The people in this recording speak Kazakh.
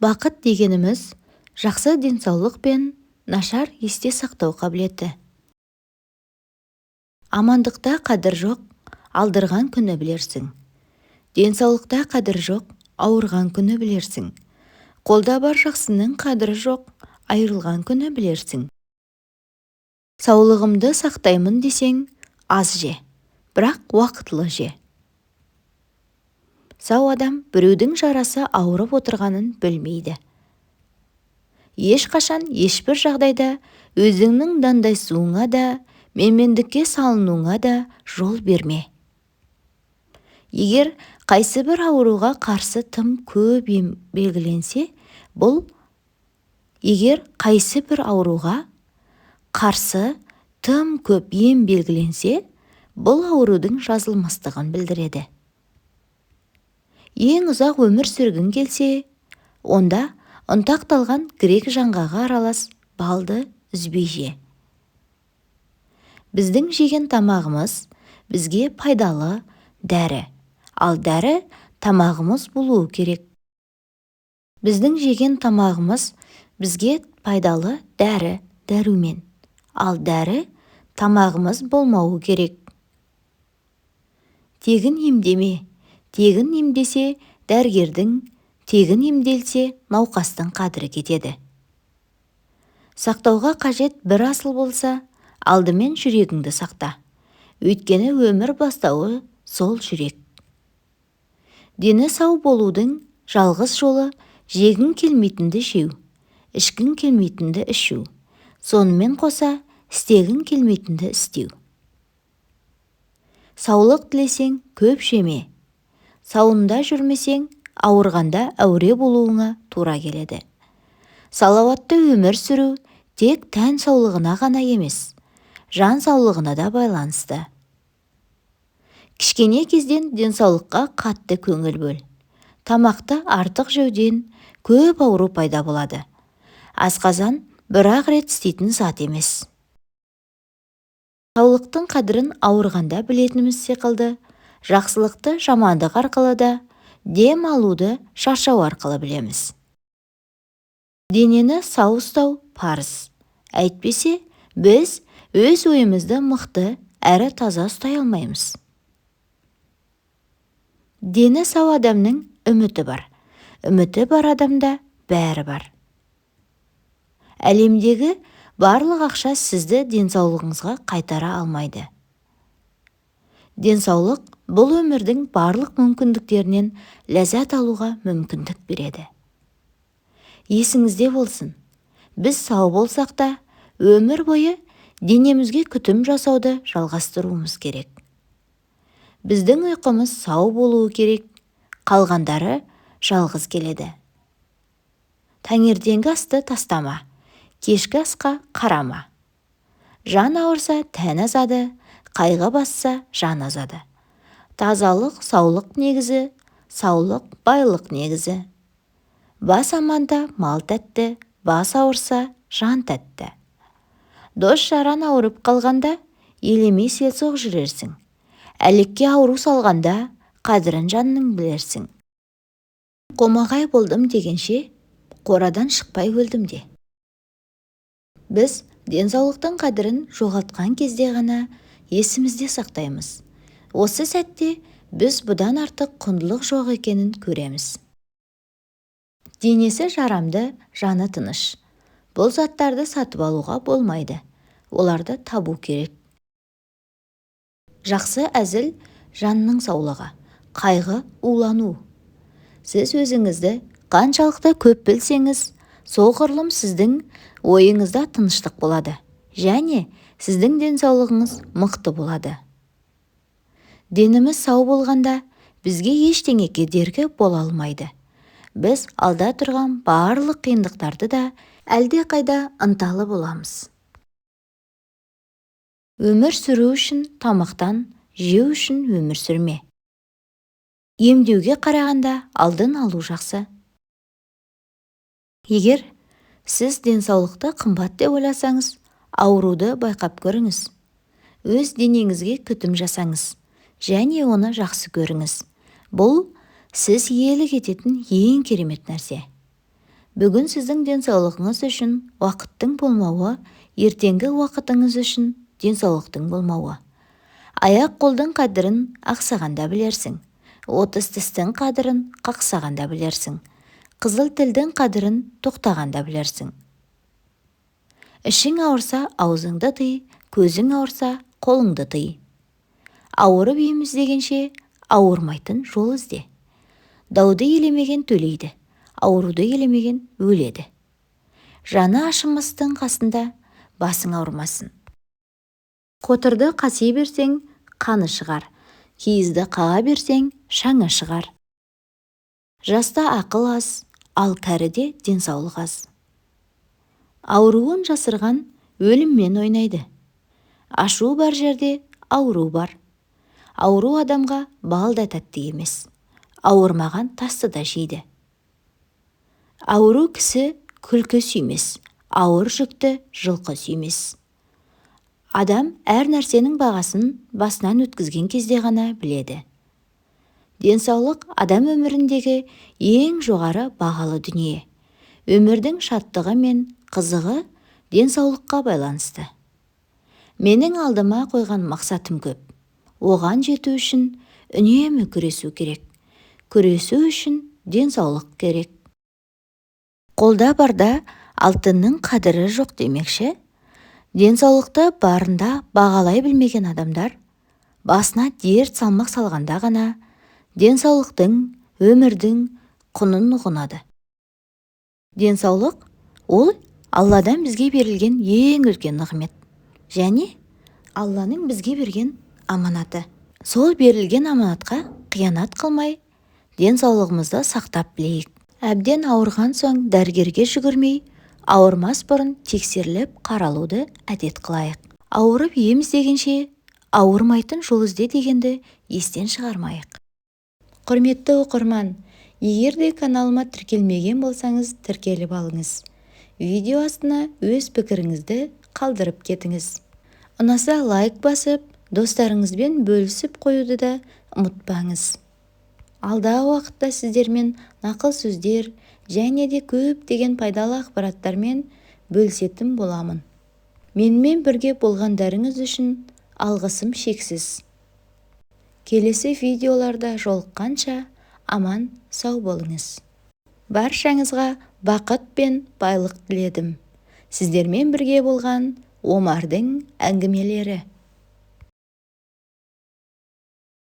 Бақыт дегеніміз жақсы денсаулық пен нашар есте сақтау қабілеті. Амандықта қадір жоқ, алдырған күні білерсің. Денсаулықта қадір жоқ, ауырған күні білерсің. Қолда бар жақсының қадірі жоқ, айырылған күні білерсің. Саулығымды сақтаймын десең, аз же, бірақ уақытлы же. Сау адам біреудің жарасы ауырып отырғанын білмейді. Ешқашан ешбір жағдайда өзіңнің дандайсуыңа да, менмендікке салынуыңа да жол берме. Егер қайсы бір ауруға қарсы тым көп ем белгіленсе, бұл аурудың жазылмастығын білдіреді. Ең ұзақ өмір сүргің келсе, онда ұнтақталған грек жаңғағы аралас балды үзбей же. Біздің жеген тамағымыз бізге пайдалы дәрі, ал дәрі тамағымыз болуы керек. Біздің жеген тамағымыз бізге пайдалы дәрі, дәрумен, ал дәрі тамағымыз болмауы керек. Тегін емдеме. Тегін емдесе дәргердің, тегін емделсе науқастың қадірі кетеді. Сақтауға қажет бір асыл болса, алдымен жүрегіңді сақта. Өйткені өмір бастауы сол жүрек. Дені сау болудың жалғыз жолы жегің келмейтінді жеу, ішкің келмейтінді ішу, сонымен қоса істегің келмейтінді істеу. Саулық тілесең көп жеме. Сауында жүрмесең, ауырғанда әуре болуыңа тура келеді. Салауатты өмір сүру тек тән саулығына ғана емес, жан саулығына да байланысты. Кішкене кезден денсаулыққа қатты көңіл бөл. Тамақты артық жеуден көп ауру пайда болады. Асқазан бір-ақ рет істейтін зат емес. Саулықтың қадірін ауырғанда білетініміз секілді, жақсылықты жамандық арқылы да, дем алуды шаршау арқылы білеміз. Денені сау ұстау парыз. Әйтпесе, біз өз ойымызды мықты әрі таза ұстай алмаймыз. Дені сау адамның үміті бар. Үміті бар адамда бәрі бар. Әлемдегі барлық ақша сізді денсаулығыңызға қайтара алмайды. Денсаулық бұл өмірдің барлық мүмкіндіктерінен ләззат алуға мүмкіндік береді. Есіңізде болсын, біз сау болсақ та, өмір бойы денемізге күтім жасауды жалғастыруымыз керек. Біздің ұйқымыз сау болуы керек, қалғандары жалғыз келеді. Таңертеңгі асты тастама, кешкі асқа қарама. Жан ауырса тән азады, қайғы басса жан азады. Тазалық саулық негізі, саулық байлық негізі. Бас аманда мал тәтті, бас ауырса жан тәтті. Дос жаран ауырып қалғанда елемей селсоқ жүрерсің. Әлекке ауру салғанда қадірін жанның білерсің. Қомағай болдым дегенше, қорадан шықпай өлдім де. Біз денсаулықтың қадірін жоғалтқан кезде ғана есімізде сақтаймыз. Осы сәтте біз бұдан артық құндылық жоқ екенін көреміз. Денесі жарамды, жаны тыныш. Бұл заттарды сатып алуға болмайды. Оларды табу керек. Жақсы әзіл жанның саулығы, қайғы улану. Сіз өзіңізді қаншалықты көп білсеңіз, соғұрлым сіздің ойыңызда тыныштық болады, және сіздің денсаулығыңыз мықты болады. Деніміз сау болғанда бізге ештеңе кедергі бола алмайды. Біз алда тұрған барлық қиындықтарды да әлде қайда ынталы боламыз. Өмір сүру үшін тамақтан, жеу үшін өмір сүрме. Емдеуге қарағанда алдын алу жақсы. Егер сіз денсаулықты қымбат деп ойласаңыз, ауруды байқап көріңіз. Өз денеңізге күтім жасаңыз, және оны жақсы көріңіз. Бұл сіз иелік ететін ең керемет нәрсе. Бүгін сіздің денсаулығыңыз үшін уақыттың болмауы, ертеңгі уақытыңыз үшін денсаулықтың болмауы. Аяқ қолдың қадірін ақсағанда білерсің. 30 тістің қадірін қақсағанда білерсің. Қызыл тілдің қадірін тоқтағанда білерсің. Ішің ауырса, аузыңды тый, көзің ауырса, қолыңды тый. Ауырып ем іздегенше, ауырмайтын жол ізде. Дауды елемеген төлейді, ауруды елемеген өледі. Жаны ашымастың қасында басың ауырмасын. Қотырды қаси берсең, қаны шығар. Киізді қаға берсең, шаңы шығар. Жаста ақыл аз, ал кәріде денсаулық аз. Ауруын жасырған өліммен ойнайды. Ашу бар жерде ауру бар. Ауру адамға бал да тәтті емес. Ауырмаған тасты да жейді. Ауру кісі күлкі сүймес, ауыр жүкті жылқы сүймес. Адам әр нәрсенің бағасын басынан өткізген кезде ғана біледі. Денсаулық адам өміріндегі ең жоғары бағалы дүние. Өмірдің шаттығы мен қызығы денсаулыққа байланысты. Менің алдыма қойған мақсатым көп. Оған жету үшін үнемі күресу керек. Күресу үшін денсаулық керек. Қолда барда алтынның қадірі жоқ демекші. Денсаулықты барында бағалай білмеген адамдар басына дерт салмақ салғанда ғана денсаулықтың, өмірдің құнын ұғынады. Денсаулық ол Алладан бізге берілген ең үлкен нығмет. Және Алланың бізге берген аманаты. Сол берілген аманатқа қиянат қылмай, денсаулығымызды сақтап білейік. Әбден ауырған соң дәрігерге жүгірмей, ауырмас бұрын тексеріліп қаралуды әдет қылайық. Ауырып ем іздегенше, ауырмайтын жол ізде дегенді естен шығармайық. Құрметті оқырман, егер де каналыма тіркелмеген болсаңыз, тіркеліп алыңыз. Видео астына өз пікіріңізді қалдырып кетіңіз. Ұнаса лайк басып, достарыңызбен бөлісіп қоюды да ұмытпаңыз. Алдағы уақытта сіздермен нақыл сөздер және де көптеген пайдалы ақпараттармен бөлісетін боламын. Менімен бірге болғандарыңыз үшін алғысым шексіз. Келесі видеоларда жолыққанша аман сау болыңыз. Баршаңызға бақыт пен байлық тіледім. Сіздермен бірге болған Омардың әңгімелері.